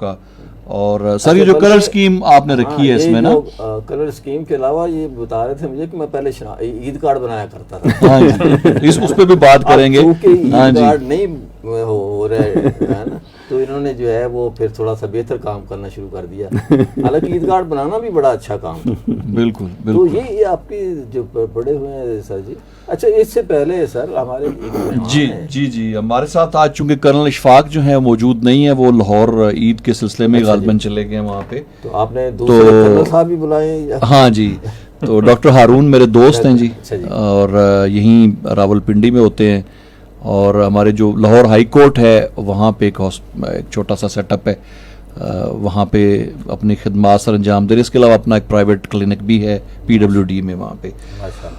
کا. اور سر یہ جو کلر اسکیم آپ نے رکھی ہے اس میں نا, کلر اسکیم کے علاوہ یہ بتا رہے تھے مجھے کہ میں پہلے عید کارڈ بنایا کرتا تھا. ہاں جی, اس پہ بھی بات کریں گے. عید کارڈ نہیں ہو رہا ہے نا, تو انہوں نے جو ہے وہ پھر تھوڑا سا بہتر کام کرنا شروع کر دیا. حالانکہ عید کارڈ بنانا بھی بڑا اچھا کام تھا. بالکل تو بالکل. یہ آپ کی جو بڑے ہوئے ہیں سر جی. اچھا اس سے پہلے سر ہمارے جی ہمارے ساتھ آج چونکہ کرنل اشفاق جو ہیں موجود نہیں ہیں, وہ لاہور عید کے سلسلے میں غالباً چلے گئے وہاں پہ. تو آپ نے دوسرے کرنل صاحب بھی بلائے؟ ہاں جی, تو ڈاکٹر ہارون میرے دوست ہیں جی, اور یہیں راول پنڈی میں ہوتے ہیں. اور ہمارے جو لاہور ہائی کورٹ ہے وہاں پہ ایک چھوٹا سا سیٹ اپ ہے, وہاں پہ اپنی خدمات سر انجام دے رہے. اس کے علاوہ اپنا ایک پرائیویٹ کلینک بھی ہے PWD میں وہاں پہ.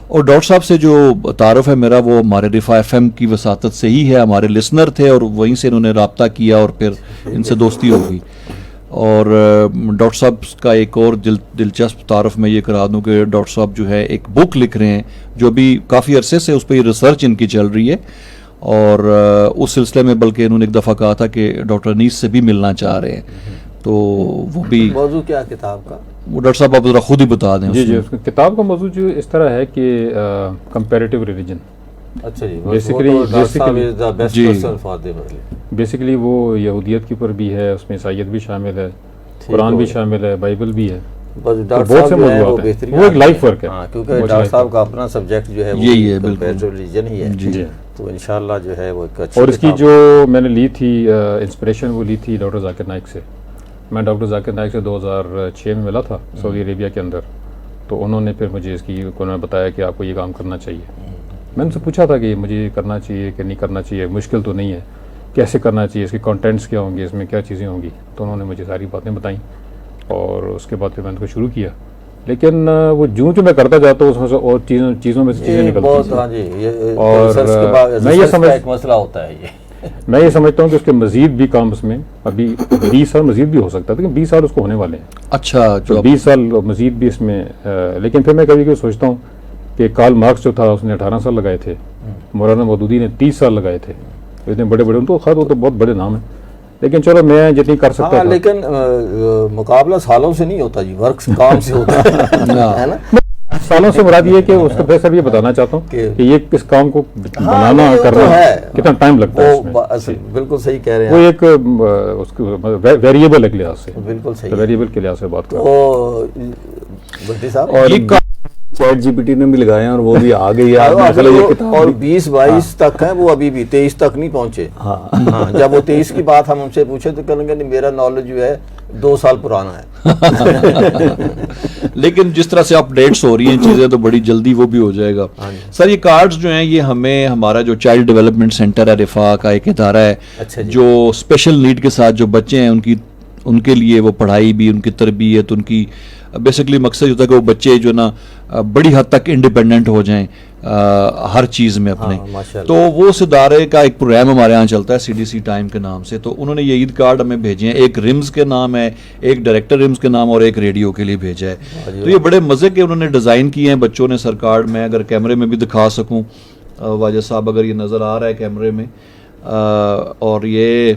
اور ڈاکٹر صاحب سے جو تعارف ہے میرا وہ ہمارے رفا FM کی وساطت سے ہی ہے. ہمارے لسنر تھے اور وہیں سے انہوں نے رابطہ کیا اور پھر ان سے دوستی ہو گئی. اور ڈاکٹر صاحب کا ایک اور دلچسپ تعارف میں یہ کرا دوں کہ ڈاکٹر صاحب جو ہے ایک بک لکھ رہے ہیں جو بھی کافی عرصے سے اس پہ ریسرچ ان کی چل رہی ہے. اور اس سلسلے میں بلکہ انہوں نے ایک دفعہ کہا تھا کہ ڈاکٹر انیس سے بھی ملنا چاہ رہے ہیں. تو وہ بھی موضوع کیا کتاب کا وہ ڈاکٹر صاحب آپ ذرا خود ہی بتا دیں. جی کتاب کا موضوع جو اس طرح ہے کہ کمپیریٹیو ریلیجن. اچھا جی, بیسیکلی وہ یہودیت کے اوپر بھی ہے, اس میں عیسائیت بھی شامل ہے, قرآن بھی شامل ہے, بائبل بھی ہے. بہت سے موضوعات ہیں, وہ ایک لائف ورک ہے کیونکہ ڈاکٹر صاحب کا اپنا سبجیکٹ جو ہے یہی ہے کمپیریٹیو ریلیجن ہی ہے. تو انشاءاللہ جو ہے وہ ایک اچھی اور اس کی جو میں نے لی تھی انسپریشن وہ لی تھی ڈاکٹر ذاکر نائک سے. میں ڈاکٹر ذاکر نائک سے 2006 میں ملا تھا سعودی عربیہ کے اندر. تو انہوں نے پھر مجھے اس کی انہوں نے بتایا کہ آپ کو یہ کام کرنا چاہیے. میں نے سے پوچھا تھا کہ مجھے کرنا چاہیے کہ نہیں کرنا چاہیے, مشکل تو نہیں ہے, کیسے کرنا چاہیے, اس کے کانٹینٹس کیا ہوں گے, اس میں کیا چیزیں ہوں گی. تو انہوں نے مجھے ساری باتیں بتائیں اور اس کے بعد پھر میں نے کو شروع کیا. لیکن وہ جو میں کرتا جاتا ہوں اس میں سے اور چیزوں میں سے چیزیں نکلتی ہیں. اور میں یہ مسئلہ ہوتا ہے میں یہ سمجھتا ہوں کہ اس کے مزید بھی کام اس میں ابھی 20 سال مزید بھی ہو سکتا ہے, لیکن 20 سال اس کو ہونے والے ہیں. اچھا, جو 20 سال مزید بھی اس میں. لیکن پھر میں کبھی سوچتا ہوں کہ کارل مارکس جو تھا اس نے 18 سال لگائے تھے, مولانا مودودی نے 30 سال لگائے تھے. اتنے بڑے بڑے ان کو خیر وہ تو بہت بڑے نام ہیں, لیکن چلو میں جتنی کر سکتا تھا. لیکن مقابلہ سالوں سے نہیں ہوتا جی, ورک کام سے ہوتا ہے نا. سالوں سے مراد یہ کہ اس کو پھر یہ بتانا چاہتا ہوں کہ یہ کس کام کو بنانا کرنا کتنا ٹائم لگتا ہے. بالکل صحیح کہہ رہے ہیں. وہ ایک ویریبل ہے کے لحاظ سے, بالکل صحیح ویریبل کے لحاظ سے بات کریں. اور چیٹ جی پی ٹی نے بھی لگائے ہیں اور وہ بھی آ گئی ہے, اور 20-22 تک ہیں وہ, ابھی بھی 23 تک نہیں پہنچے. جب وہ 23 کی بات ہم ان سے پوچھے تو کہیں گے میرا نالج جو ہے 2 سال پرانا ہے. لیکن جس طرح سے اپ ڈیٹس ہو رہی ہیں چیزیں تو بڑی جلدی وہ بھی ہو جائے گا. سر یہ کارڈز جو ہیں یہ ہمیں ہمارا جو چائلڈ ڈیولپمنٹ سینٹر ہے رفا کا ایک ادارہ ہے جو اسپیشل نیڈ کے ساتھ جو بچے ہیں ان کے لیے وہ پڑھائی بھی, ان کی تربیت, ان کی بیسکلی مقصد ہوتا ہے کہ وہ بچے جو نا بڑی حد تک انڈیپینڈنٹ ہو جائیں ہر چیز میں اپنے. تو وہ اس ادارے کا ایک پروگرام ہمارے یہاں چلتا ہے CDC ٹائم کے نام سے. تو انہوں نے یہ عید کارڈ ہمیں بھیجے ہیں, ایک رمز کے نام ہے, ایک ڈائریکٹر رمز کے نام, اور ایک ریڈیو کے لیے بھیجا ہے. تو یہ بڑے مزے کے انہوں نے ڈیزائن کیے ہیں بچوں نے سر کارڈ. میں اگر کیمرے میں بھی دکھا سکوں واجد صاحب, اگر یہ نظر آ رہا ہے کیمرے میں, اور یہ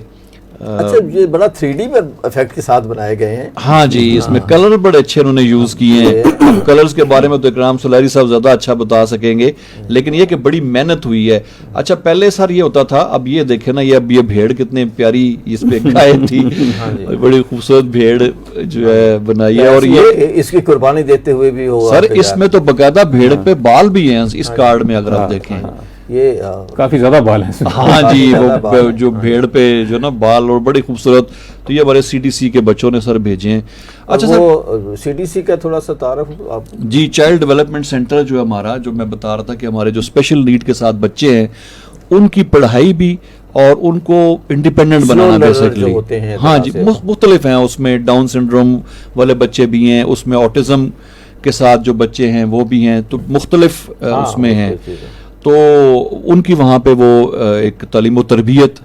اچھا یہ بڑا 3D میں افیکٹ کے ساتھ بنائے گئے ہیں. ہاں جی, اس میں کلر بڑے اچھے انہوں نے یوز کیے ہیں. کلرز کے بارے میں تو اکرام سلیری صاحب زیادہ اچھا بتا سکیں گے, لیکن یہ کہ بڑی محنت ہوئی ہے. اچھا پہلے سر یہ ہوتا تھا, اب یہ دیکھیں نا, یہ اب یہ بھیڑ کتنے پیاری اس پہ گائے تھی, بڑی خوبصورت بھیڑ جو ہے بنائی ہے. اور یہ اس کی قربانی دیتے ہوئے بھی ہو سر, اس میں تو باقاعدہ بھیڑ پہ بال بھی ہیں اس کارڈ میں اگر آپ دیکھیں. یہ کافی زیادہ بال ہیں. ہاں جی, وہ جو بھیڑ پہ جو نا بال اور بڑی خوبصورت. تو یہ ہمارے CDC کے بچوں نے سر بھیجے ہیں. اچھا سر, وہ CDC کا تھوڑا سا تعارف آپ. جی, چائلڈ ڈیولپمنٹ سینٹر جو ہمارا, جو میں بتا رہا تھا کہ ہمارے جو اسپیشل نیڈ کے ساتھ بچے ہیں ان کی پڑھائی بھی اور ان کو انڈیپینڈنٹ بنانا بیسکلی. ہاں جی, مختلف ہیں اس میں. ڈاؤن سنڈروم والے بچے بھی ہیں اس میں, آٹزم کے ساتھ جو بچے ہیں وہ بھی ہیں, تو مختلف اس میں ہیں. تو ان کی وہاں پہ وہ ایک تعلیم و تربیت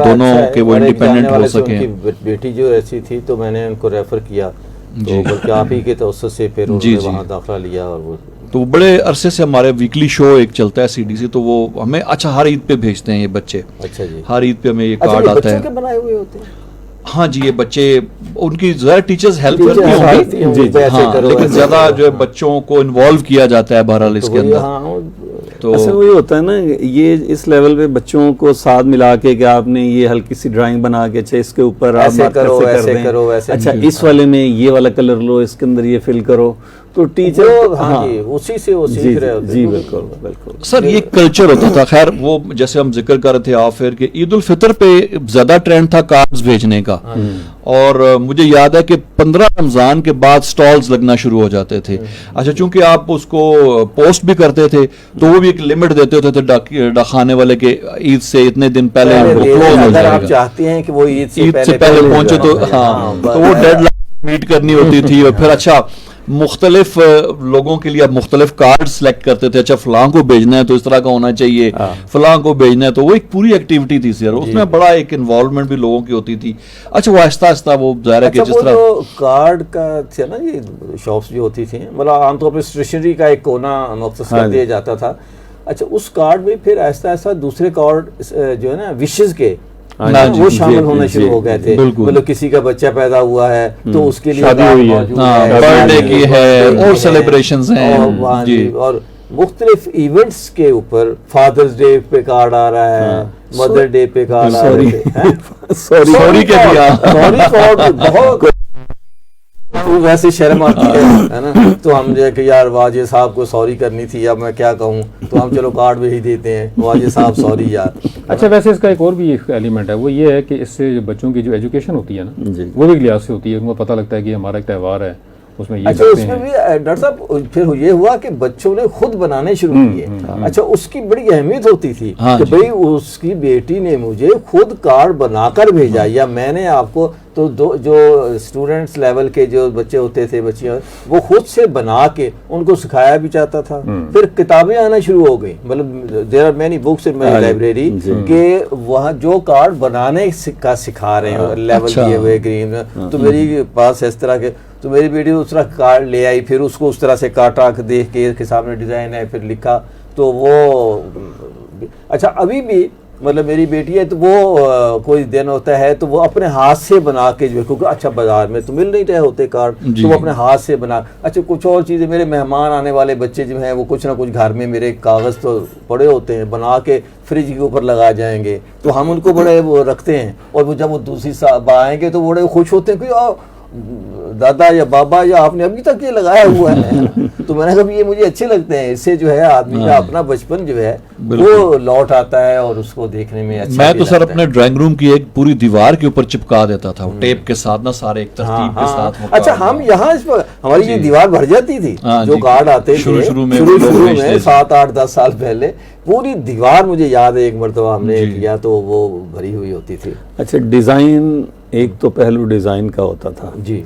دونوں کہ وہ انڈیپینڈنٹ ہو سکیں. بیٹی جو ایسی تھی تو میں نے ان کو ریفر کیا, تو بلکہ آپ ہی کے توسط سے پھر وہاں داخلہ لیا. اور وہ تو بڑے عرصے سے ہمارے ویکلی شو ایک چلتا ہے CDC, تو وہ ہمیں اچھا ہر عید پہ بھیجتے ہیں یہ بچے. اچھا جی, ہر عید پہ ہمیں یہ کارڈ آتا ہے. بنائے ہوئے ہوتے ہیں ہاں جی، یہ بچے ان کی ذرا ٹیچرز ہیلپ کرتی ہوں گی، لیکن زیادہ جو ہے بچوں کو انوالو کیا جاتا ہے بہرحال اس کے اندر. تو ایسے وہی ہوتا ہے نا، یہ اس لیول پہ بچوں کو ساتھ ملا کے کہ آپ نے یہ ہلکی سی ڈرائنگ بنا کے اچھا اس کے اوپر آپ کرو، اچھا اس والے میں یہ والا کلر لو، اس کے اندر یہ فل کرو، تو ٹیچر اسی سے وہ سیکھ رہے ہوتے ہیں. جی بالکل بالکل سر یہ کلچر ہوتا تھا. خیر وہ جیسے ہم ذکر کر رہے تھے آف ایئر کہ عید الفطر پہ زیادہ ٹرینڈ تھا کارڈز بھیجنے کا، اور مجھے یاد ہے کہ 15 رمضان کے بعد سٹالز لگنا شروع ہو جاتے تھے. اچھا چونکہ آپ اس کو پوسٹ بھی کرتے تھے تو وہ بھی ایک لمٹ دیتے ہوتے تھے ڈاکخانے والے کے عید سے اتنے دن پہلے کلوز ہو جائے گا. چاہتے ہیں کہ وہ عید سے پہلے پہنچے تو ہاں تو وہ ڈیڈ لائن میٹ کرنی ہوتی تھی. اور پھر اچھا مختلف لوگوں کے لیے آپ مختلف کارڈ سلیکٹ کرتے تھے. اچھا فلاں کو بھیجنا ہے تو اس طرح کا ہونا چاہیے، فلاں کو بھیجنا ہے تو وہ ایک پوری ایکٹیویٹی تھی سر. اس میں بڑا ایک انوالومنٹ بھی لوگوں کی ہوتی تھی. اچھا وہ آہستہ آہستہ وہ ظاہر ہے کہ جس طرح کارڈ کا تھا نا، یہ شاپس جو ہوتی تھیں مطلب عام طور پہ اسٹیشنری کا ایک کونا مختص کر دیا جاتا تھا. اچھا اس کارڈ میں پھر آہستہ آہستہ دوسرے کارڈ جو ہے نا وشز کے وہ شامل ہونا شروع ہو گئے تھے. مطلب کسی کا بچہ پیدا ہوا ہے تو اس کے لیے برتھ ڈے کی ہے اور سیلیبریشنز ہیں اور مختلف ایونٹس کے اوپر فادرز ڈے پہ کارڈ آ رہا ہے، مدر ڈے پہ کارڈ آ رہے تھے. سوری کے کارڈ بہت ویسے شرم آتی ہے نا، تو ہم جو ہے کہ یار واجد صاحب کو سوری کرنی تھی، اب میں کیا کہوں، تو ہم چلو کارڈ بھیج دیتے ہیں واجد صاحب سوری یار. اچھا ویسے اس کا ایک اور بھی ایلیمنٹ ہے، وہ یہ ہے کہ اس سے بچوں کی جو ایجوکیشن ہوتی ہے نا وہ بھی لحاظ سے ہوتی ہے. ان کو پتہ لگتا ہے کہ ہمارا ایک تہوار ہے، اس میں یہ اچھا اس میں بھی ڈاکٹر صاحب پھر یہ ہوا کہ بچوں نے خود بنانے شروع کیے. اچھا اس کی بڑی اہمیت ہوتی تھی کہ بھئی اس کی بیٹی نے مجھے خود کارڈ بنا کر بھیجا، یا میں نے آپ کو تو جو اسٹوڈنٹس لیول کے جو بچے ہوتے تھے بچیاں وہ خود سے بنا کے ان کو سکھایا بھی جاتا تھا. پھر کتابیں آنا شروع ہو گئی، مطلب there are many books in my library کہ وہاں جو کارڈ بنانے کا سکھا رہے ہیں لیول دیے ہوئے گرین. تو میری پاس اس طرح کے تو میری بیٹی اس طرح کارڈ لے آئی، پھر اس کو اس طرح سے کاٹا دیکھ کے سامنے ڈیزائن ہے پھر لکھا. تو وہ اچھا ابھی بھی مطلب میری بیٹی ہے تو وہ کوئی دن ہوتا ہے تو وہ اپنے ہاتھ سے بنا کے جو ہے، کیونکہ اچھا بازار میں تو مل نہیں رہے ہوتے کارڈ، تو وہ اپنے ہاتھ سے بنا. اچھا کچھ اور چیزیں، میرے مہمان آنے والے بچے جو ہیں وہ کچھ نہ کچھ گھر میں میرے کاغذ تو پڑے ہوتے ہیں، بنا کے فریج کے اوپر لگا جائیں گے تو ہم ان کو بڑے وہ رکھتے ہیں. اور وہ جب وہ دوسری سال آئیں گے تو بڑے خوش ہوتے ہیں کہ دادا یا بابا یا آپ نے ابھی تک یہ لگایا ہوا ہے. تو میں نے کہا یہ مجھے اچھے لگتے ہیں، اس سے جو ہے آدمی کا اپنا بچپن جو ہے وہ لوٹ آتا ہے اور اس کو دیکھنے میں اچھا. میں تو سر اپنے ڈرائنگ روم کی ایک پوری دیوار کے اوپر چپکا دیتا تھا ٹیپ کے ساتھ نا، سارے ایک ترتیب کے ساتھ. اچھا ہم یہاں اس پر ہماری یہ دیوار بھر جاتی تھی، جو کارڈ آتے تھے شروع میں 7 8 10 سال پہلے پوری دیوار مجھے یاد ہے ایک مرتبہ ہم نے کیا تو وہ بھری ہوئی ہوتی تھی. اچھا ڈیزائن ایک تو پہلو ڈیزائن کا ہوتا تھا جی،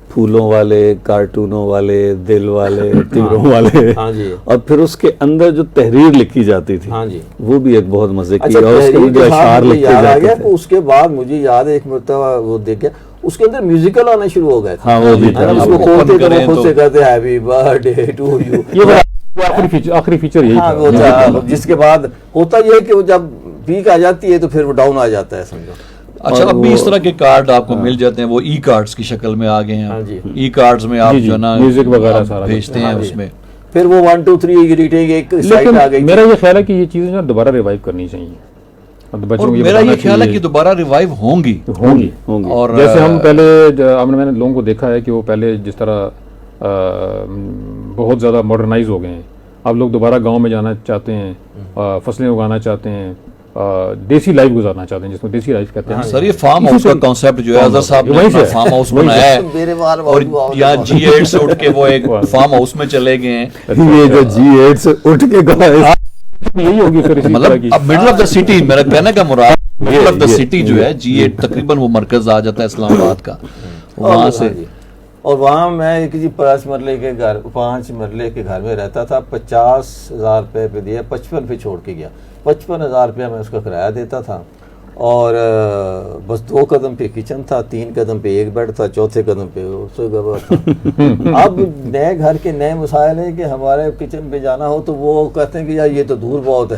پھولوں والے، کارٹونوں والے، دل والے، تیروں والے، اور پھر اس کے اندر جو تحریر لکھی جاتی تھی وہ بھی ایک بہت مزے کی، اور اس کے جو اشعار لکھے جاتے تھے. اس کے بعد مجھے یاد ہے ایک مرتبہ وہ دیکھا اس کے اندر میوزیکل آنا شروع ہو گئے تھے. ہاں وہ بھی تھا، اس کو کھولتے تو خود سے کہتے ہیں happy birthday to you. آخری فیچر یہی تھا، جس کے بعد ہوتا یہ ہے کہ وہ جب پیک آ جاتی ہے تو پھر وہ ڈاؤن آ جاتا ہے سمجھو. اچھا اب بھی اس طرح کے کارڈ آپ کو مل جاتے ہیں، وہ ای کارڈز کی شکل میں آ گئے ہیں. ای کارڈز میں آپ جو نا میوزک وغیرہ سارا بھیجتے ہیں اس میں. پھر وہ 1 2 3 ریٹنگ ایک سائٹ آ گئی. میرا یہ خیال ہے کہ یہ چیزیں جو دوبارہ ریوائیو کرنی چاہیے. میرا یہ خیال ہے کہ دوبارہ ریوائیو ہوں گی. اور جیسے ہم پہلے میں نے لوگوں کو دیکھا ہے کہ وہ پہلے جس طرح بہت زیادہ ماڈرنائز ہو گئے ہیں، اب لوگ دوبارہ گاؤں میں جانا چاہتے ہیں، فصلیں اگانا چاہتے ہیں، دیسی لائف گزارنا چاہتے ہیں، جس کو دیسی لائف کہتے ہیں. سر یہ فارم ہاؤس کا کانسیپٹ جو ہے اظہر صاحب نے فارم ہاؤس بنایا ہے، اور یہاں G8 سے اٹھ کے وہ ایک فارم ہاؤس میں چلے گئے ہیں. یہ جو G8 سے اٹھ کے گئے یہی ہوگی مطلب اب مڈل آف دا سٹی، میرا کہنے کا مراد مڈل آف دا سٹی جو ہے G8 تقریباً وہ مرکز آ جاتا ہے اسلام آباد کا وہاں سے. اور وہاں میں کسی 5 مرلے کے گھر 5 مرلے کے گھر میں رہتا تھا. 50,000 روپے پہ دیا، 55 پہ چھوڑ کے گیا. 55,000 روپیہ میں اس کا کرایہ دیتا تھا، اور بس 2 قدم پہ کچن تھا، 3 قدم پہ ایک بیڈ تھا، 4تھے قدم پہ گھر تھا. اب نئے گھر کے نئے مسائل ہیں کہ ہمارے کچن پہ جانا ہو تو وہ کہتے ہیں کہ یار یہ تو دور بہت ہے.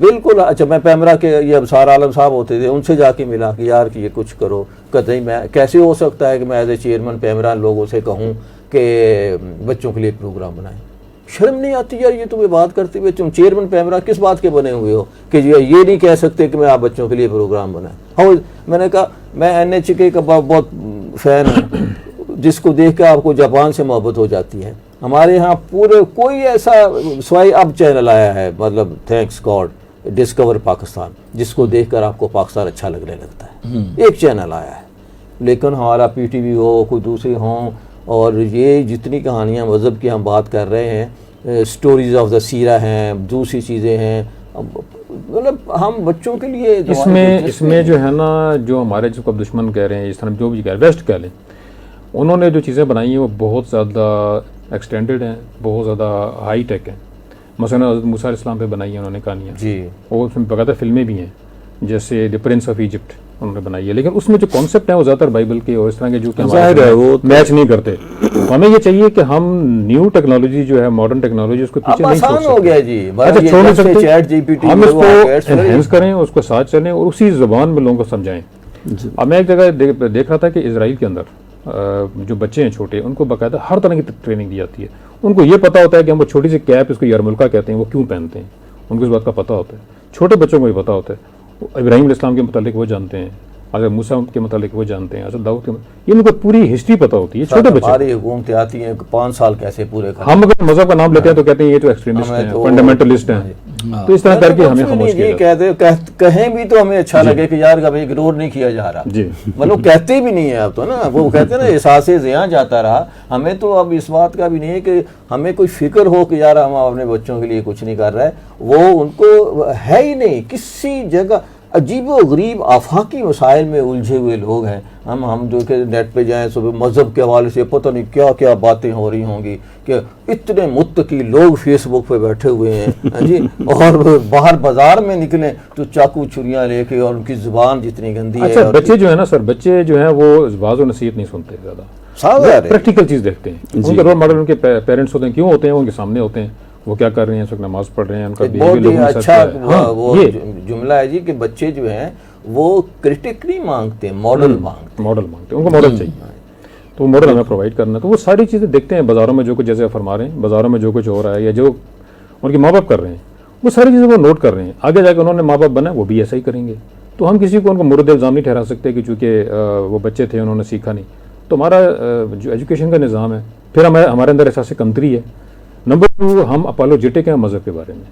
بالکل اچھا میں پیمرا کے یہ ابصار عالم صاحب ہوتے تھے، ان سے جا کے ملا کہ یار کہ یہ کچھ کرو، کہتے ہیں میں کیسے ہو سکتا ہے کہ میں ایز اے چیئرمین پیمرا لوگوں سے کہوں کہ بچوں کے لیے پروگرام بنائیں، شرم نہیں آتی یار یہ تمہیں بات کرتے ہوئے، تم چیئرمین پیمرا کس بات کے بنے ہوئے ہو کہ یہ نہیں کہہ سکتے کہ میں آپ بچوں کے لیے پروگرام بنائیں. ہاں میں نے کہا میں NHK کا بہت فین ہوں، جس کو دیکھ کے آپ کو جاپان سے محبت ہو جاتی ہے. ہمارے ہاں پورے کوئی ایسا سوائے اب چینل آیا ہے مطلب تھینکس گاڈ ڈسکور پاکستان، جس کو دیکھ کر آپ کو پاکستان اچھا لگنے لگتا ہے، ایک چینل آیا ہے. لیکن ہمارا PTV ہو کوئی دوسرے ہوں، اور یہ جتنی کہانیاں مذہب کی ہم بات کر رہے ہیں، سٹوریز آف دا سیرہ ہیں، دوسری چیزیں ہیں، مطلب ہم بچوں کے لیے اس میں جو ہے نا، جو ہمارے جس کو دشمن کہہ رہے ہیں، اس طرح جو بھی کہہ رہے ہیں، ویسٹ کہہ لیں، انہوں نے جو چیزیں بنائی ہیں وہ بہت زیادہ ایکسٹینڈڈ ہیں، بہت زیادہ ہائی ٹیک ہیں. مثلا حضرت موسیٰ علیہ السلام پہ بنائی ہیں انہوں نے کہانیاں جی، اور اس میں باقاعدہ فلمیں بھی ہیں، جیسے دی پرنس آف ایجپٹ انہوں نے بنائی ہے. لیکن اس میں جو کانسیپٹ ہیں وہ زیادہ تر بائبل کے اور اس طرح کے جو کہ ہمارے وہ میچ نہیں کرتے. ہمیں یہ چاہیے کہ ہم نیو ٹیکنالوجی جو ہے، ماڈرن ٹیکنالوجی، اس کو پیچھے نہیں چھوڑ ہو گیا جی، اچھا چھوڑ نہیں سکتے، ہم اس کو انہینس کریں، اس کو ساتھ چلیں اور اسی زبان میں لوگوں کو سمجھائیں. اب میں ایک جگہ دیکھ رہا تھا کہ اسرائیل کے اندر جو بچے ہیں چھوٹے، ان کو باقاعدہ ہر طرح کی ٹریننگ دی جاتی ہے. ان کو یہ پتہ ہوتا ہے کہ ہم وہ چھوٹی سی کیپ، اس کو یرملکا کہتے ہیں، وہ کیوں پہنتے ہیں، ان کو اس بات کا پتہ ہوتا ہے. چھوٹے بچوں کو یہ پتہ ہوتا ہے، ابراہیم علیہ السلام کے متعلق وہ جانتے ہیں، حضرت موسیٰ کے متعلق وہ جانتے ہیں، حضرت داؤد کے متعلق، یہ ان کو پوری ہسٹری پتہ ہوتی ہے. چھوٹے بچے ہماری حکومتیں آتی ہیں 5 سال کیسے پورے کریں. ہم اگر مذہب کا نام لیتے ہیں تو کہتے ہیں یہ تو ایکسٹریمسٹ ہیں، فنڈامنٹلسٹ ہیں. تو اس طرح کر کے ہمیں خاموش کیا جاتا ہے. کہیں بھی تو ہمیں اچھا لگے کہ یار کبھی اگنور نہیں کیا جا رہا جی، مطلب کہتے بھی نہیں ہیں اب تو نا، وہ کہتے ہیں نا احساس زیاں جاتا رہا. ہمیں تو اب اس بات کا بھی نہیں ہے کہ ہمیں کوئی فکر ہو کہ یار ہم اپنے بچوں کے لیے کچھ نہیں کر رہے. وہ ان کو ہے ہی نہیں. کسی جگہ عجیب و غریب آفاقی مسائل میں الجھے ہوئے لوگ ہیں. ہم جو کہ نیٹ پہ جائیں صبح مذہب کے حوالے سے پتہ نہیں کیا کیا باتیں ہو رہی ہوں گی کہ اتنے متقی لوگ فیس بک پہ بیٹھے ہوئے ہیں جی، اور باہر بازار میں نکلیں تو چاقو چھریاں لے کے، اور ان کی زبان جتنی گندی ہے. اچھا بچے جو ہے نا سر، بچے جو ہیں وہ واضح و نصیحت نہیں سنتے، زیادہ پریکٹیکل چیز دیکھتے ہیں. ان کے رول ماڈل ان کے پیرنٹس ہوتے ہیں. کیوں ہوتے ہیں؟ وہ ان کے سامنے ہوتے ہیں، وہ کیا کر رہے ہیں، اس وقت نماز پڑھ رہے ہیں، ان کا بہت ہی اچھا وہ جملہ ہے جی کہ بچے جو ہیں وہ کرٹک نہیں مانگتے، ماڈل مانگتے ہیں. ان کو ماڈل چاہیے، تو ماڈل ہمیں پرووائڈ کرنا. تو وہ ساری چیزیں دیکھتے ہیں بازاروں میں جو کچھ، جیسے فرما رہے ہیں بازاروں میں جو کچھ ہو رہا ہے یا جو ان کے ماں باپ کر رہے ہیں، وہ ساری چیزیں وہ نوٹ کر رہے ہیں. آگے جا کے انہوں نے ماں باپ بنا، وہ بھی ایسا ہی کریں گے. تو ہم کسی کو ان کو مورد الزام نہیں ٹھہرا سکتے کہ چونکہ وہ بچے تھے انہوں نے سیکھا نہیں. تو ہمارا جو ایجوکیشن کا نظام ہے، پھر ہمارے اندر احساس کمتری ہے. نمبر 2، ہم اپالوجیٹک ہیں مذہب کے بارے میں.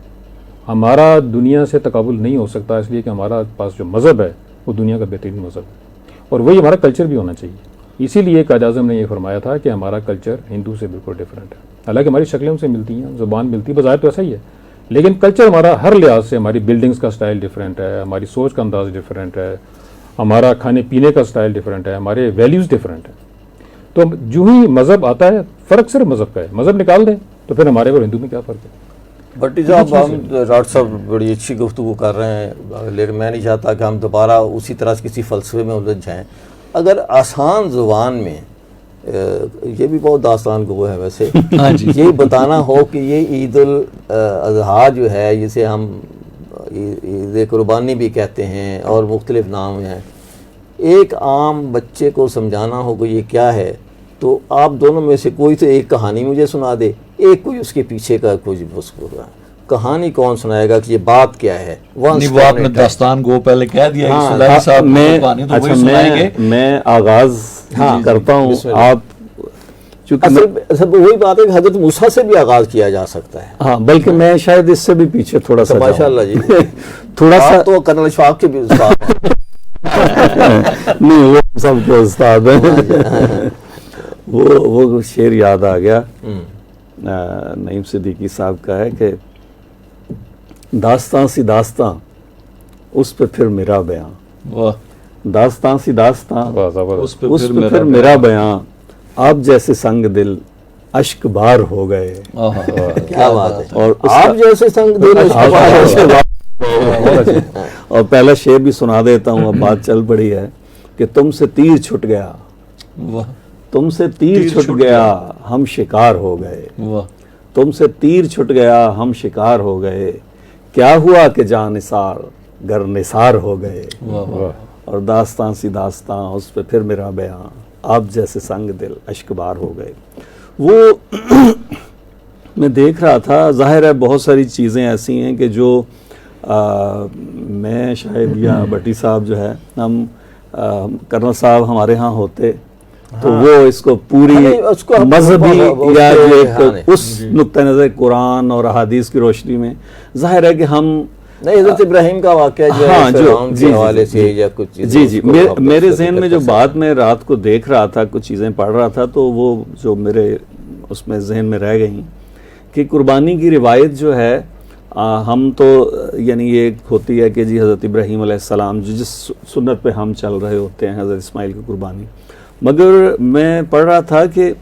ہمارا دنیا سے تقابل نہیں ہو سکتا، اس لیے کہ ہمارا پاس جو مذہب ہے وہ دنیا کا بہترین مذہب ہے، اور وہی ہمارا کلچر بھی ہونا چاہیے. اسی لیے قائد اعظم نے یہ فرمایا تھا کہ ہمارا کلچر ہندو سے بالکل ڈفرینٹ ہے. حالانکہ ہماری شکلیں ان سے ملتی ہیں، زبان ملتی ہے، بظاہر تو ایسا ہی ہے، لیکن کلچر ہمارا ہر لحاظ سے، ہماری بلڈنگز کا سٹائل ڈفرینٹ ہے، ہماری سوچ کا انداز ڈفرینٹ ہے، ہمارا کھانے پینے کا سٹائل ڈفرینٹ ہے، ہمارے ویلیوز ڈفرینٹ ہیں. تو جو ہی مذہب آتا ہے، فرق صرف مذہب کا ہے. مذہب نکال دیں تو پھر ہمارے اور ہندو میں کیا فرق ہے؟ بٹ صاحب ہم راٹ صاحب بڑی اچھی گفتگو کر رہے ہیں، لیکن میں نہیں چاہتا کہ ہم دوبارہ اسی طرح سے کسی فلسفے میں الجھ جائیں. اگر آسان زبان میں، یہ بھی بہت داستان گو ہے ویسے، یہ بتانا ہو کہ یہ عید الاضحیٰ جو ہے، جسے ہم عید قربانی بھی کہتے ہیں اور مختلف نام ہیں، ایک عام بچے کو سمجھانا ہو کہ یہ کیا ہے، تو آپ دونوں میں سے کوئی تو ایک کہانی مجھے سنا دے، ایک کوئی اس کے پیچھے کا کوئی کہانی کون سنائے گا کہ یہ بات کیا ہے. وہ آپ نے داستان گو پہلے کہہ دیا. میں آغاز کرتا ہوں. آپ چونکہ وہی بات ہے کہ حضرت موسیٰ سے بھی آغاز کیا جا سکتا ہے. ہاں، بلکہ میں شاید اس سے بھی پیچھے تھوڑا سا. ماشاءاللہ جی، تھوڑا سا تو کرنل اشفاق کے بھی استاد نہیں، وہ سب کے استاد ہیں. وہ شعر یاد آ گیا نعیم صدیقی صاحب کا ہے کہ داستان سی داستان اس پہ پھر میرا بیان، داستان سی داستان اس پہ پھر میرا بیان، آپ جیسے سنگ دل اشک بار ہو گئے. کیا بات ہے، اور آپ جیسے سنگ دل اور پہلا شعر بھی سنا دیتا ہوں. اب بات چل پڑی ہے کہ تم سے تیر چھٹ گیا، تم سے تیر چھٹ گیا ہم شکار ہو گئے، تم سے تیر چھٹ گیا ہم شکار ہو گئے، کیا ہوا کہ جان نثار گر نثار ہو گئے، اور داستان سی داستان اس پہ پھر میرا بیان، آپ جیسے سنگ دل اشک بار ہو گئے. وہ میں دیکھ رہا تھا، ظاہر ہے بہت ساری چیزیں ایسی ہیں کہ جو میں شاید یا بٹی صاحب جو ہے، ہم کرنل صاحب ہمارے ہاں ہوتے تو وہ اس کو پوری مذہبی یا جو ایک اس نقطہ نظر قرآن اور احادیث کی روشنی میں، ظاہر ہے کہ ہم نہیں حضرت ابراہیم کا واقعہ جو ہے فرعون کے حوالے سے یا کچھ جی میرے ذہن میں جو بات میں رات کو دیکھ رہا تھا، کچھ چیزیں پڑھ رہا تھا، تو وہ جو میرے اس میں ذہن میں رہ گئیں کہ قربانی کی روایت جو ہے، ہم تو یعنی یہ ہوتی ہے کہ جی حضرت ابراہیم علیہ السلام جو جس سنت پہ ہم چل رہے ہوتے ہیں، حضرت اسماعیل کی قربانی، مگر میں پڑھ رہا تھا کہ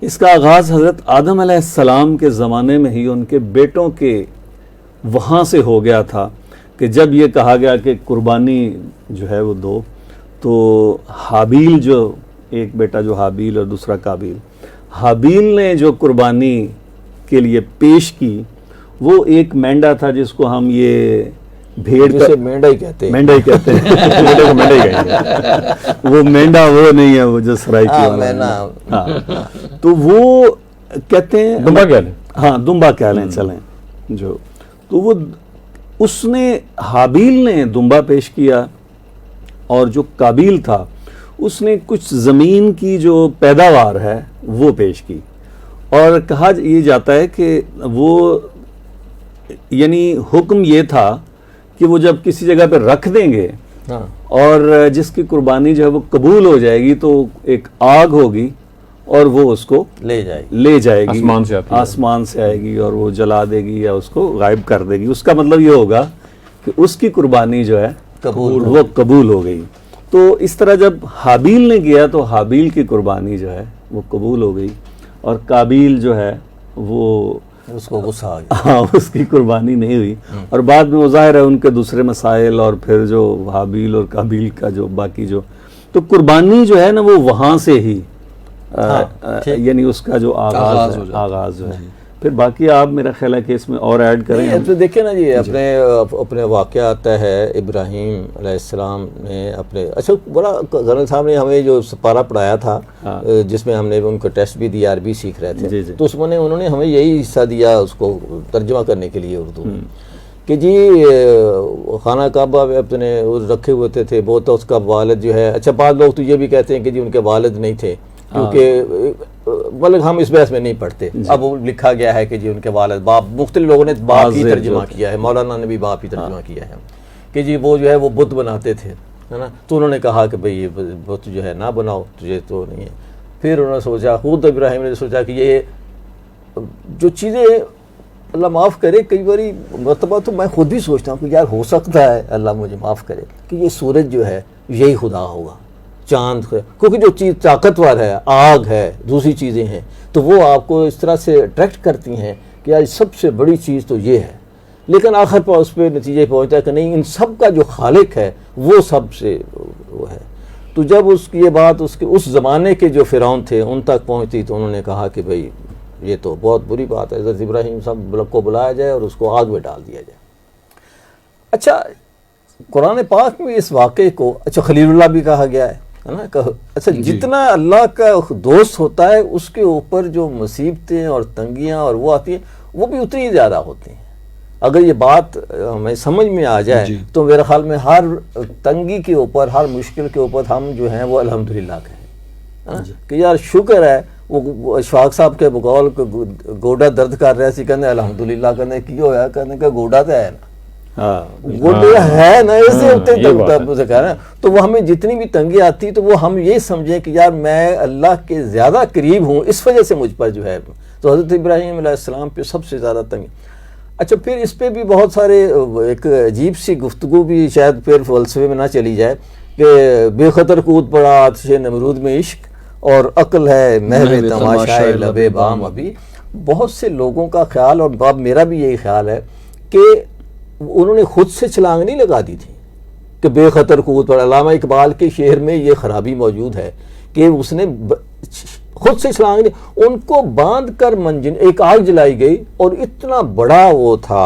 اس کا آغاز حضرت آدم علیہ السلام کے زمانے میں ہی ان کے بیٹوں کے وہاں سے ہو گیا تھا، کہ جب یہ کہا گیا کہ قربانی جو ہے وہ دو، تو حابیل جو ایک بیٹا جو حابیل اور دوسرا قابیل، حابیل نے جو قربانی کے لیے پیش کی وہ ایک مینڈا تھا جس کو ہم یہ بھیڑ کا مینڈا ہی کہتے ہیں، مینڈا ہی کہتے ہیں وہ مینڈا وہ نہیں ہے، وہ جو سرائکی والا، ہاں تو وہ کہتے ہیں دمبا کہہ لیں، ہاں دمبا کہہ لیں چلیں جو، تو وہ اس نے حابیل نے دمبا پیش کیا، اور جو قابیل تھا اس نے کچھ زمین کی جو پیداوار ہے وہ پیش کی. اور کہا یہ جاتا ہے کہ وہ یعنی حکم یہ تھا کہ وہ جب کسی جگہ پہ رکھ دیں گے اور جس کی قربانی جو ہے وہ قبول ہو جائے گی تو ایک آگ ہوگی اور وہ اس کو لے جائے گی آسمان سے آئے گی اور وہ جلا دے گی یا اس کو غائب کر دے گی. اس کا مطلب یہ ہوگا کہ اس کی قربانی جو ہے وہ قبول ہو گئی. تو اس طرح جب حابیل نے کیا تو حابیل کی قربانی جو ہے وہ قبول ہو گئی، اور قابیل جو ہے وہ اس کو غصہ آ گیا، ہاں اس کی قربانی نہیں ہوئی. اور بعد میں وہ ظاہر ہے ان کے دوسرے مسائل اور پھر جو حابیل اور قابیل کا جو باقی جو، تو قربانی جو ہے نا وہ وہاں سے ہی یعنی اس کا جو آغاز جو ہے. پھر باقی آپ میرا خیال ہے کہ اس میں اور ایڈ کریں. تو دیکھیں نا جی اپنے واقعہ آتا ہے ابراہیم علیہ السلام نے اپنے، اچھا بڑا غرض صاحب نے ہمیں جو سپارہ پڑھایا تھا جس میں ہم نے ان کو ٹیسٹ بھی دیا، عربی سیکھ رہے تھے، تو اس میں انہوں نے ہمیں یہی حصہ دیا اس کو ترجمہ کرنے کے لیے اردو میں کہ جی خانہ کعبہ اپنے رکھے ہوئے تھے بہت، اس کا والد جو ہے، اچھا بعض لوگ تو یہ بھی کہتے ہیں کہ جی ان کے والد نہیں تھے، کیونکہ بلکہ ہم اس بحث میں نہیں پڑھتے. اب لکھا گیا ہے کہ جی ان کے والد باپ، مختلف لوگوں نے باپ ہی ترجمہ کیا ہے، مولانا نے بھی باپ ہی ترجمہ کیا ہے کہ جی وہ جو ہے وہ بت بناتے تھے، ہے نا، تو انہوں نے کہا کہ بھئی یہ بت جو ہے نہ بناؤ، تجھے تو نہیں ہے. پھر انہوں نے سوچا، خود ابراہیم نے سوچا کہ یہ جو چیزیں اللہ معاف کرے، کئی باری مرتبہ تو میں خود بھی سوچتا ہوں کہ یار ہو سکتا ہے اللہ مجھے معاف کرے کہ یہ سورج جو ہے یہی خدا ہوگا، چاند، کیونکہ جو چیز طاقتور ہے، آگ ہے، دوسری چیزیں ہیں، تو وہ آپ کو اس طرح سے اٹریکٹ کرتی ہیں کہ یار سب سے بڑی چیز تو یہ ہے. لیکن آخر پر اس پہ نتیجے پہنچتا ہے کہ نہیں، ان سب کا جو خالق ہے وہ سب سے وہ ہے. تو جب اس کی یہ بات اس زمانے کے جو فرعون تھے ان تک پہنچتی تو انہوں نے کہا کہ بھئی یہ تو بہت بری بات ہے، حضرت ابراہیم سب کو بلایا جائے اور اس کو آگ میں ڈال دیا جائے. اچھا قرآن پاک میں اس واقعے کو، اچھا خلیل اللہ بھی کہا گیا ہے نا، اچھا جتنا اللہ کا دوست ہوتا ہے اس کے اوپر جو مصیبتیں اور تنگیاں اور وہ آتی ہیں وہ بھی اتنی زیادہ ہوتی ہیں. اگر یہ بات ہمیں سمجھ میں آ جائے تو میرے خیال میں ہر تنگی کے اوپر، ہر مشکل کے اوپر ہم جو ہیں وہ الحمدللہ کہیں کہ یار شکر ہے. وہ اشفاق صاحب کے بقول گوڈا درد کر رہے سی، کہنے الحمدللہ، کہنے کی ہویا، کہنے کا گوڈا تو ہے نا، گوڈا ہے نا، ایسے ہوتے سے کہہ رہے ہیں. تو وہ ہمیں جتنی بھی تنگی آتی تو وہ ہم یہ سمجھیں کہ یار میں اللہ کے زیادہ قریب ہوں، اس وجہ سے مجھ پر جو ہے. تو حضرت ابراہیم علیہ السلام پہ سب سے زیادہ تنگی. اچھا پھر اس پہ بھی بہت سارے ایک عجیب سی گفتگو بھی شاید پھر فلسفے میں نہ چلی جائے کہ بے خطر کود پڑا آتش نمرود میں عشق، اور عقل ہے محو تماشائے لبے بام ابھی. بہت سے لوگوں کا خیال، اور باب میرا بھی یہی خیال ہے، کہ انہوں نے خود سے چھلانگ نہیں لگا دی تھی کہ بے خطر کود پڑا. علامہ اقبال کے شعر میں یہ خرابی موجود ہے کہ اس نے خود سے چھلانگ نہیں، ان کو باندھ کر منجن ایک آگ جلائی گئی، اور اتنا بڑا وہ تھا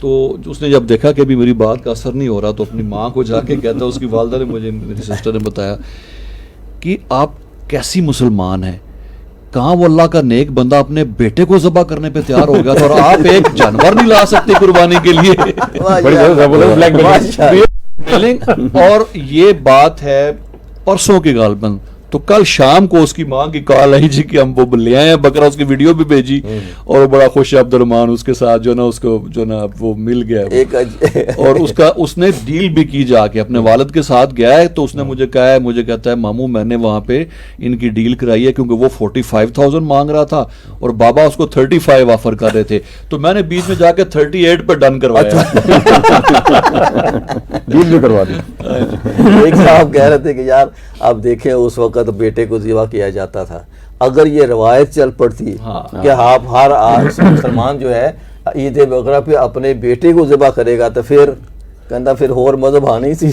تو اس نے جب دیکھا کہ ابھی میری بات کا اثر نہیں ہو رہا تو اپنی ماں کو جا کے کہتا، اس کی والدہ نے مجھے، میری سسٹر نے بتایا کہ آپ کیسی مسلمان ہیں، کہاں وہ اللہ کا نیک بندہ اپنے بیٹے کو ذبح کرنے پہ تیار ہو گیا تھا، اور آپ ایک جانور نہیں لا سکتے قربانی کے لیے. اور یہ بات ہے پرسوں کی غالباً، تو کل شام کو اس کی ماں کی کال آئی جی کہ ہم وہ لے آئے ہیں بکرا، اس کی ویڈیو بھی بھیجی، اور وہ بڑا خوش ہے عبد الرحمان اس کے ساتھ جو نا اس کو جو نا وہ مل گیا، اور اس نے ڈیل بھی کی، جا کے اپنے والد کے ساتھ گیا ہے. تو اس نے مجھے کہا ہے، مجھے کہتا ہے ماموں میں نے وہاں پہ ان کی ڈیل کرائی ہے، کیونکہ وہ 45,000 مانگ رہا تھا اور بابا اس کو 35 آفر کر رہے تھے، تو میں نے بیچ میں جا کے 38 پہ ڈن کروایا، ڈیل بھی کروا دی. ایک صاحب کہہ رہے تھے کہ یار آپ دیکھیں اس وقت بیٹے کو ذبح کیا جاتا تھا، اگر یہ روایت چل پڑتی کہ آپ ہر مسلمان جو ہے عید بقرہ پہ اپنے بیٹے کو ذبح کرے گا تو پھر کہندا پھر اور مذہب آنی سی.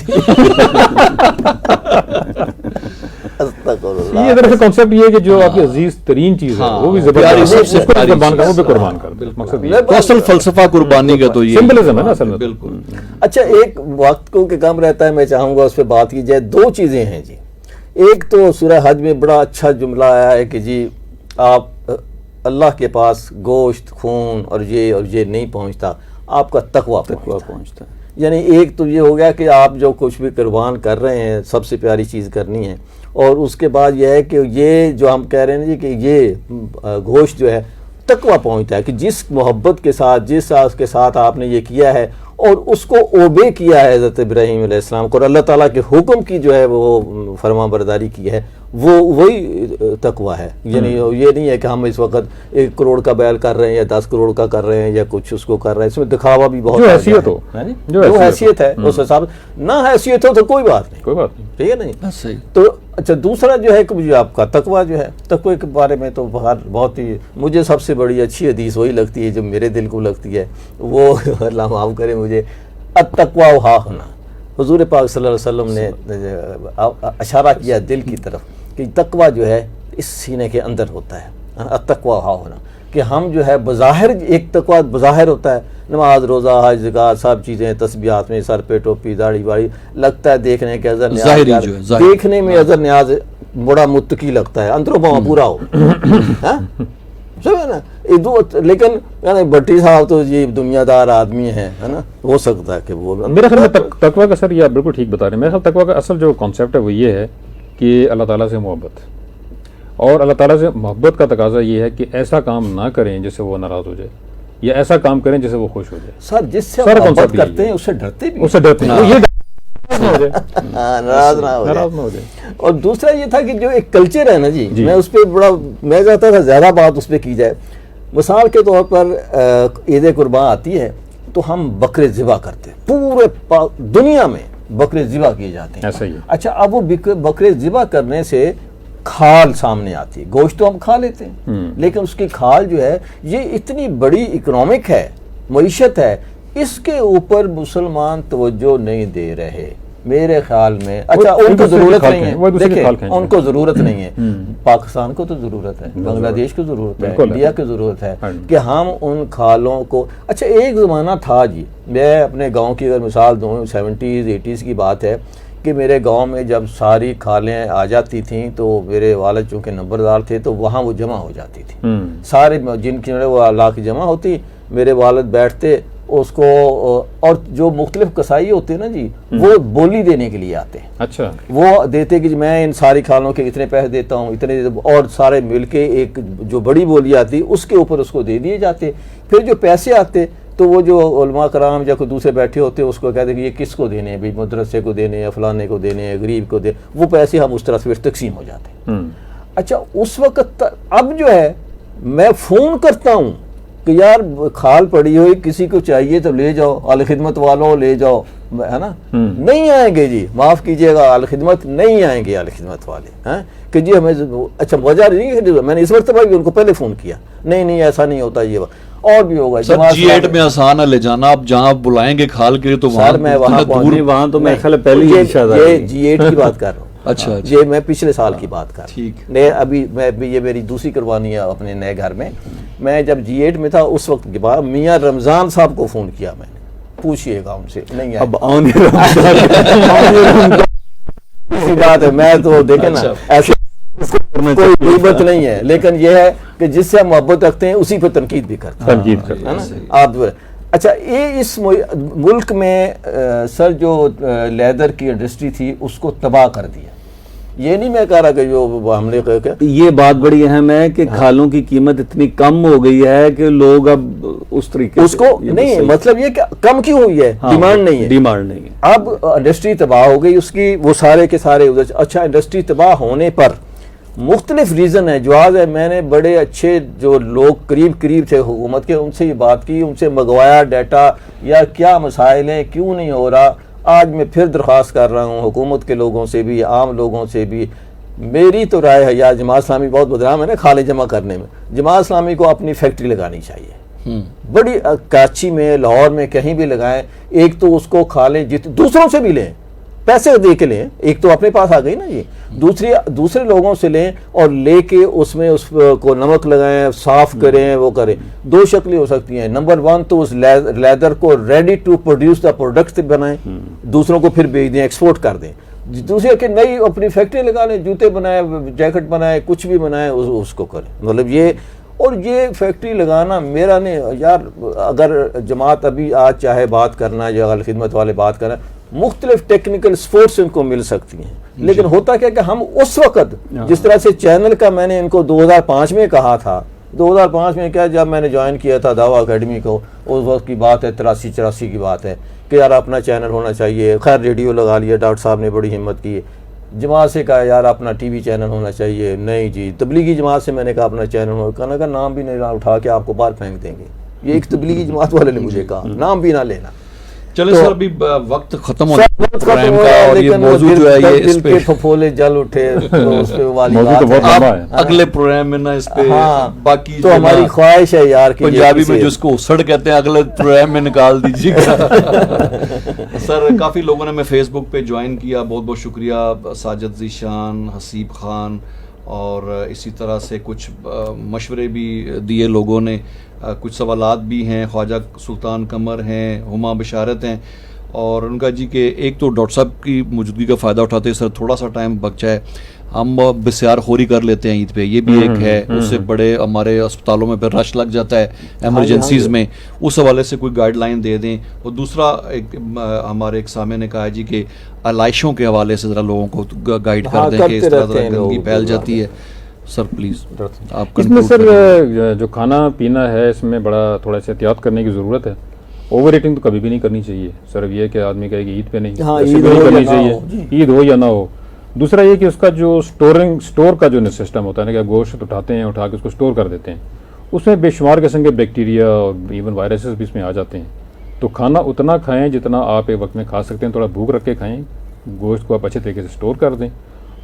یہ ادھر سے کانسیپٹ یہ ہے کہ جو آپ کی عزیز ترین چیز ہے وہ بھی قربان کر. اصل فلسفہ قربانی کا تو یہ سمبلزم ہے نا اصل میں. بالکل. اچھا ایک وقت کو کہ کم رہتا ہے، میں چاہوں گا اس پہ بات کی جائے. دو چیزیں ہیں جی. ایک تو سورہ حج میں بڑا اچھا جملہ آیا ہے کہ جی آپ اللہ کے پاس گوشت خون اور یہ نہیں پہنچتا، آپ کا تقویٰ پہنچتا ہے. یعنی ایک تو یہ ہو گیا کہ آپ جو کچھ بھی قربان کر رہے ہیں سب سے پیاری چیز کرنی ہے، اور اس کے بعد یہ ہے کہ یہ جو ہم کہہ رہے ہیں جی کہ یہ گوشت جو ہے تقویٰ پہنچتا ہے، کہ جس محبت کے ساتھ جس کے ساتھ آپ نے یہ کیا ہے اور اس کو اوبے کیا ہے حضرت ابراہیم علیہ السلام کو، اور اللہ تعالیٰ کے حکم کی جو ہے وہ فرما برداری کی ہے، وہی تقویٰ ہے. یعنی یہ نہیں ہے کہ ہم اس وقت 1 کروڑ کا بیل کر رہے ہیں یا 10 کروڑ کا کر رہے ہیں یا کچھ اس کو کر رہے ہیں، اس میں دکھاوا بھی بہت جو حیثیت ہو، جو حیثیت ہے اس حساب نہ حیثیت ہو تو کوئی بات نہیں، ٹھیک ہے نہیں. صحیح. تو اچھا دوسرا جو ہے کہ مجھے آپ کا تقویٰ جو ہے، تقوی کے بارے میں تو بہت ہی مجھے سب سے بڑی اچھی حدیث وہی لگتی ہے جو میرے دل کو لگتی ہے، وہ اللہ معاف کرے مجھے، التقویٰ ہا ہونا. حضور پاک صلی اللہ علیہ وسلم نے اشارہ کیا دل کی طرف کہ تقویٰ جو ہے اس سینے کے اندر ہوتا ہے، التقویٰ ہا ہونا، کہ ہم جو ہے بظاہر ایک تقویٰ بظاہر ہوتا ہے، نماز روزہ حج زکات سب چیزیں تسبیحات میں سر پہ ٹوپی داڑھی واڑی لگتا ہے دیکھنے کے اظہر نیاز، دیکھنے میں اظہر نیاز بڑا متقی لگتا ہے، اندروں باؤں پورا ہو نا. لیکن بٹی صاحب تو یہ دنیا دار آدمی ہے نا، ہو سکتا ہے کہ وہ میرے خیال میں تقویٰ کا سر یہ بالکل ٹھیک بتا رہے ہیں. میرے خیال تقویٰ کا اصل جو کانسیپٹ ہے وہ یہ ہے کہ اللہ تعالیٰ سے محبت، اور اللہ تعالیٰ سے محبت کا تقاضا یہ ہے کہ ایسا کام نہ کریں جس سے وہ ناراض ہو جائے، یا ایسا کام کریں جس سے وہ خوش ہو جائے. سر جس سے محبت کرتے ہیں اس سے ڈرتے بھی، ناراض نہ ہو جائے. اور دوسرا یہ تھا کہ جو ایک کلچر ہے نا جی، میں اس پہ بڑا میں چاہتا تھا زیادہ بات اس پہ کی جائے. مثال کے طور پر عید قربان آتی ہے تو ہم بکرے ذبح کرتے ہیں، پورے دنیا میں بکرے ذبح کیے جاتے ہیں. ایسا ہی ہے. اچھا اب وہ بکرے ذبح کرنے سے کھال سامنے آتی ہے، گوشت تو ہم کھا لیتے ہیں لیکن اس کی کھال جو ہے یہ اتنی بڑی اکنامک ہے، معیشت ہے، اس کے اوپر مسلمان توجہ نہیں دے رہے میرے خیال میں. اچھا ان کو ضرورت نہیں ہے، دیکھیں ان کو ضرورت نہیں ہے، پاکستان کو تو ضرورت ہے، بنگلہ دیش کو ضرورت ہے، انڈیا کو ضرورت ہے کہ ہم ان کھالوں کو. اچھا ایک زمانہ تھا جی، میں اپنے گاؤں کی اگر مثال دوں 70s 80s کی بات ہے کہ میرے گاؤں میں جب ساری کھالیں آ جاتی تھیں تو میرے والد چونکہ نمبردار تھے تو وہاں وہ جمع ہو جاتی تھی، سارے جن کی وہ اللہ کی جمع ہوتی، میرے والد بیٹھتے اس کو، اور جو مختلف قصائی ہوتے ہیں نا جی وہ بولی دینے کے لیے آتے ہیں. اچھا وہ دیتے کہ میں ان ساری کھالوں کے اتنے پیسے دیتا ہوں اتنے، اور سارے مل کے ایک جو بڑی بولی آتی اس کے اوپر اس کو دے دیے جاتے. پھر جو پیسے آتے تو وہ جو علماء کرام یا کوئی دوسرے بیٹھے ہوتے اس کو کہتے کہ یہ کس کو دینے ہیں بھائی، مدرسے کو دینے ہیں، فلانے کو دینے ہیں، غریب کو دے، وہ پیسے ہم اس طرح سے تقسیم ہو جاتے ہیں. اچھا اس وقت اب جو ہے میں فون کرتا ہوں کہ یار کھال پڑی ہوئی کسی کو چاہیے تو لے جاؤ، اہل خدمت والوں لے جاؤ، ہے نا. نہیں آئیں گے جی، معاف کیجئے گا، اہل خدمت نہیں آئیں گے، اہل خدمت والے کہ جی ہمیں. اچھا وجہ نہیں ہے، میں نے اس مرتبہ بھی ان کو پہلے فون کیا، نہیں ایسا نہیں ہوتا، یہ اور بھی ہوگا. سر G8 میں آسان ہے لے جانا، آپ جہاں بلائیں گے کھال کے تو سر میں وہاں تو میں خیال پہلے یہ G8 کی بات کر رہا ہوں. اچھا یہ میں پچھلے سال کی بات کر رہا ہوں. ابھی یہ میری دوسری قربانی ہے اپنے نئے گھر میں. میں جب G8 میں تھا اس وقت کے بعد میاں رمضان صاحب کو فون کیا میں نے پوچھئے گا ان سے، نہیں ہے اب آنے بات ہے. میں تو دیکھیں نا ایسے کوئی غیبت نہیں ہے، لیکن یہ ہے کہ جس سے ہم محبت رکھتے ہیں اسی پہ تنقید بھی کرتے ہیں نا آپ. اچھا یہ اس ملک میں سر جو لیدر کی انڈسٹری تھی اس کو تباہ کر دیا. یہ نہیں میں کہہ رہا کہ جو ہم نے یہ بات بڑی اہم ہے کہ کھالوں کی قیمت اتنی کم ہو گئی ہے کہ لوگ اب اس طریقے اس کو نہیں، مطلب یہ کہ کم کیوں ہوئی ہے، ڈیمانڈ نہیں ہے، ڈیمانڈ نہیں ہے. اب انڈسٹری تباہ ہو گئی اس کی، وہ سارے کے سارے. اچھا انڈسٹری تباہ ہونے پر مختلف ریزن ہے. جواز ہے میں نے بڑے اچھے جو لوگ قریب تھے حکومت کے ان سے یہ بات کی، ان سے منگوایا ڈیٹا یا کیا مسائل ہیں، کیوں نہیں ہو رہا. آج میں پھر درخواست کر رہا ہوں حکومت کے لوگوں سے بھی، عام لوگوں سے بھی. میری تو رائے ہے یار جماعت اسلامی بہت بدنام ہے نا کھالیں جمع کرنے میں. جماعت اسلامی کو اپنی فیکٹری لگانی چاہیے بڑی، کراچی میں لاہور میں کہیں بھی لگائیں. ایک تو اس کو کھالیں دوسروں سے بھی لیں، پیسے دے کے لیں. ایک تو اپنے پاس آ گئی نا جی، دوسرے لوگوں سے لیں اور لے کے اس میں اس کو نمک لگائیں، صاف کریں، وہ کریں. دو شکلیں ہو سکتی ہیں. نمبر 1 تو اس لیدر کو ready to produce the product بنائیں، دوسروں کو پھر بیچ دیں، ایکسپورٹ کر دیں. دوسرے کہ نئی اپنی فیکٹری لگا لیں، جوتے بنائیں، جیکٹ بنائیں، کچھ بھی بنائیں، اس کو کریں. مطلب یہ اور یہ فیکٹری لگانا میرا نہیں یار. اگر جماعت ابھی آج چاہے بات کرنا یا خدمت والے بات کرنا، مختلف ٹیکنیکل سپورٹس ان کو مل سکتی ہیں، لیکن ہوتا کیا کہ ہم اس وقت جس طرح سے چینل کا میں نے ان کو 2005 میں کہا تھا، 2005 میں کیا جب میں نے جوائن کیا تھا دعویٰ اکیڈمی کو، اس وقت کی بات ہے 83-84 کی بات ہے کہ یار اپنا چینل ہونا چاہیے. خیر ریڈیو لگا لیا، ڈاکٹر صاحب نے بڑی ہمت کی. جماعت سے کہا یار اپنا ٹی وی چینل ہونا چاہیے، نہیں جی. تبلیغی جماعت سے میں نے کہا اپنا چینل ہونا، کہا کہ نام بھی نہیں اٹھا کے آپ کو باہر پھینک دیں گے. یہ ایک تبلیغی جماعت والے نے مجھے کہا نام بھی نہ لینا. چلے سر ابھی وقت ختم ہو پروگرام کا اور یہ موضوع جو ہے یہ اس پہ پھپھولے جل اٹھے اس پہ والی بات ہے. اگلے پروگرام میں نا اس پہ باقی تو ہماری خواہش ہے یار کہ پنجابی میں جس کو اسڑ کہتے ہیں اگلے پروگرام میں نکال دیجیے گا. سر کافی لوگوں نے میں فیس بک پہ جوائن کیا، بہت بہت شکریہ. ساجد ذیشان، حسیب خان اور اسی طرح سے کچھ مشورے بھی دیے لوگوں نے، کچھ سوالات بھی ہیں. خواجہ سلطان قمر ہیں، ہما بشارت ہیں، اور ان کا جی کہ ایک تو ڈاکٹر صاحب کی موجودگی کا فائدہ اٹھاتے سر تھوڑا سا ٹائم بچا ہے. ہم بسیار خوری کر لیتے ہیں عید پہ، یہ بھی ایک ہے. اس سے بڑے ہمارے اسپتالوں میں پھر رش لگ جاتا ہے ایمرجنسیز میں. اس حوالے سے کوئی گائیڈ لائن دے دیں. اور دوسرا ایک ہمارے ایک سامع نے کہا جی کہ علائشوں کے حوالے سے ذرا لوگوں کو گائیڈ کر دیں کہ اس طرح گندگی پھیل جاتی ہے. سر پلیز آپ اس میں سر جو کھانا پینا ہے اس میں بڑا تھوڑا سا احتیاط کرنے کی ضرورت ہے. اوور ایٹنگ تو کبھی بھی نہیں کرنی چاہیے. صرف یہ کہ آدمی کہے کہ عید پہ نہیں کرنی چاہیے، عید ہو یا نہ ہو. دوسرا یہ کہ اس کا جو سٹور کا جو سسٹم ہوتا ہے نا کہ گوشت اٹھاتے ہیں، اٹھا کے اس کو سٹور کر دیتے ہیں، اس میں بے شمار قسم کے بیکٹیریا اور ایون وائرسز بھی اس میں آ جاتے ہیں. تو کھانا اتنا کھائیں جتنا آپ ایک وقت میں کھا سکتے ہیں. تھوڑا بھوک رکھ کے کھائیں، گوشت کو آپ اچھے طریقے سے سٹور کر دیں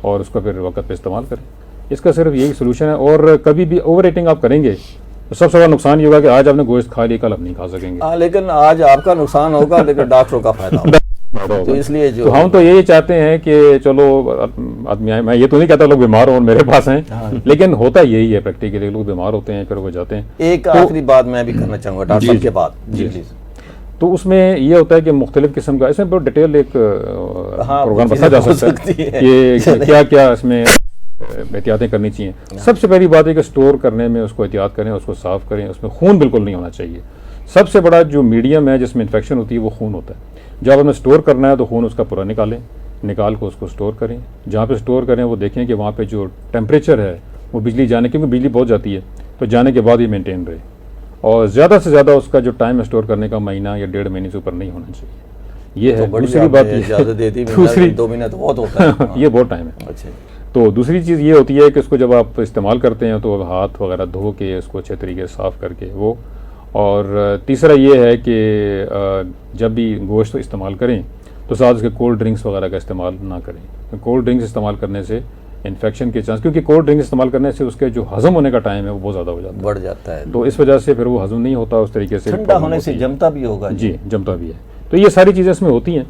اور اس کا پھر وقت پہ استعمال کریں. اس کا صرف یہی سلوشن ہے. اور کبھی بھی اوور ایٹنگ آپ کریں گے تو سب سے بڑا نقصان یہ ہوگا کہ آج آپ نے گوشت کھا لیا، کل آپ نہیں کھا سکیں گے. لیکن آج آپ کا نقصان ہوگا لیکن ڈاکٹروں کا فائدہ ہوگا. تو اس لیے جو ہم تو یہی چاہتے ہیں کہ چلو آدمی آئے، میں یہ تو نہیں کہتا لوگ بیمار ہوں میرے پاس ہیں، لیکن ہوتا یہی ہے پریکٹیکلی لوگ بیمار ہوتے ہیں پھر وہ جاتے ہیں. ایک آخری بات میں بھی کرنا چاہوں گا ڈاکٹر صاحب کے بعد. جی پلیز. تو اس میں یہ ہوتا ہے کہ مختلف قسم کا، اس میں بہت ڈیٹیل ایک پروگرام بتا جا سکتا ہے کہ کیا کیا اس میں احتیاطیں کرنی چاہیے. سب سے پہلی بات ہے کہ سٹور کرنے میں اس کو احتیاط کریں، اس کو صاف کریں. اس میں خون بالکل نہیں ہونا چاہیے. سب سے بڑا جو میڈیم ہے جس میں انفیکشن ہوتی ہے وہ خون ہوتا ہے. جب ہمیں سٹور کرنا ہے تو خون اس کا پورا نکالیں، نکال کو اس کو سٹور کریں. جہاں پہ سٹور کریں وہ دیکھیں کہ وہاں پہ جو ٹیمپریچر ہے وہ بجلی جانے، کیونکہ بجلی بہت جاتی ہے تو جانے کے بعد ہی مینٹین رہے. اور زیادہ سے زیادہ اس کا جو ٹائم ہے سٹور کرنے کا مہینہ یا 1.5 مہینے سے اوپر نہیں ہونا چاہیے. یہ ہے دوسری بات. دوسری 2 مہینے تو بہت ہوتا ہے، یہ بہت ٹائم ہے. اچھا. تو دوسری چیز یہ ہوتی ہے کہ اس کو جب آپ استعمال کرتے ہیں تو ہاتھ وغیرہ دھو کے اس کو اچھے طریقے سے صاف کر کے وہ. اور تیسرا یہ ہے کہ جب بھی گوشت استعمال کریں تو ساتھ اس کے کولڈ ڈرنکس وغیرہ کا استعمال نہ کریں. کولڈ ڈرنکس استعمال کرنے سے انفیکشن کے چانس، کیونکہ کولڈ ڈرنکس استعمال کرنے سے اس کے جو ہضم ہونے کا ٹائم ہے وہ بہت زیادہ ہو جاتا ہے، بڑھ جاتا ہے. تو اس وجہ سے پھر وہ ہضم نہیں ہوتا اس طریقے سے. ٹھنڈا ہونے سے جمتا بھی ہوگا. جی جمتا بھی ہے. تو یہ ساری چیزیں اس میں ہوتی ہیں.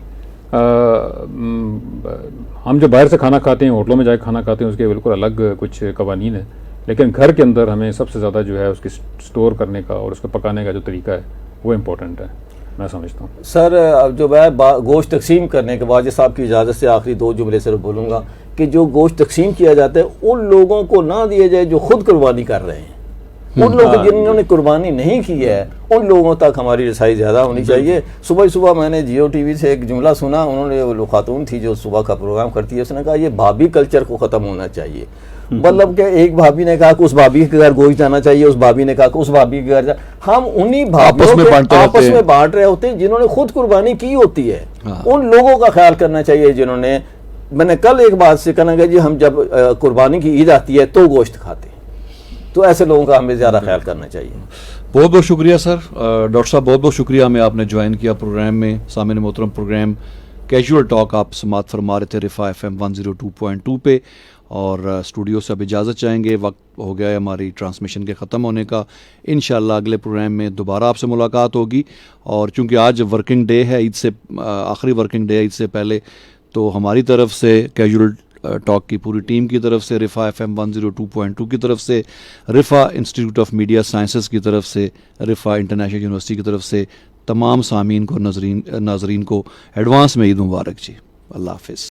ہم جو باہر سے کھانا کھاتے ہیں، ہوٹلوں میں جا کے کھانا کھاتے ہیں، اس کے بالکل الگ کچھ قوانین ہیں. لیکن گھر کے اندر ہمیں سب سے زیادہ جو ہے اس کی سٹور کرنے کا اور اس کو پکانے کا جو طریقہ ہے وہ امپورٹنٹ ہے. میں سمجھتا ہوں. سر اب جو میں گوشت تقسیم کرنے کے بعد صاحب کی اجازت سے آخری 2 جملے صرف بولوں گا کہ جو گوشت تقسیم کیا جاتا ہے ان لوگوں کو نہ دیا جائے جو خود قربانی کر رہے ہیں. ان لوگوں جنہوں نے قربانی نہیں کی ہے ان لوگوں تک ہماری رسائی زیادہ ہونی چاہیے. صبح میں نے جیو ٹی وی سے ایک جملہ سنا, انہوں نے وہ خاتون تھی جو صبح کا پروگرام کرتی ہے, اس نے کہا یہ بھابھی کلچر کو ختم ہونا چاہیے. مطلب کہ ایک بھابھی نے کہا کہ اس بھابھی کے گھر گوشت جانا چاہیے, اس بھابھی نے کہا کہ اس بھابھی کے گھر ہم انہی بھابھیوں کے آپس میں بانٹ رہے ہوتے ہیں جنہوں نے خود قربانی کی ہوتی ہے. ان لوگوں کا خیال کرنا چاہیے جنہوں نے, میں نے کل ایک بات سے کہنا کہ جی ہم جب قربانی کی عید آتی ہے تو گوشت کھاتے ہیں, تو ایسے لوگوں کا ہمیں زیادہ خیال کرنا چاہیے. بہت بہت شکریہ سر. ڈاکٹر صاحب بہت بہت شکریہ ہمیں آپ نے جوائن کیا پروگرام میں. سامعین محترم, پروگرام کیجول ٹاک آپ سماعت فرما رہے تھے رفا FM 102.2 پہ, اور اسٹوڈیو سے اب اجازت چاہیں گے. وقت ہو گیا ہے ہماری ٹرانسمیشن کے ختم ہونے کا. انشاءاللہ اگلے پروگرام میں دوبارہ آپ سے ملاقات ہوگی, اور چونکہ آج ورکنگ ڈے ہے, عید سے آخری ورکنگ ڈے ہے عید سے پہلے, تو ہماری طرف سے کیجول ٹاک کی پوری ٹیم کی طرف سے, رفا FM 102.2 کی طرف سے, رفا انسٹیٹیوٹ آف میڈیا سائنسز کی طرف سے, رفا انٹرنیشنل یونیورسٹی کی طرف سے تمام سامعین کو ناظرین کو ایڈوانس میں عید مبارک جی. اللہ حافظ.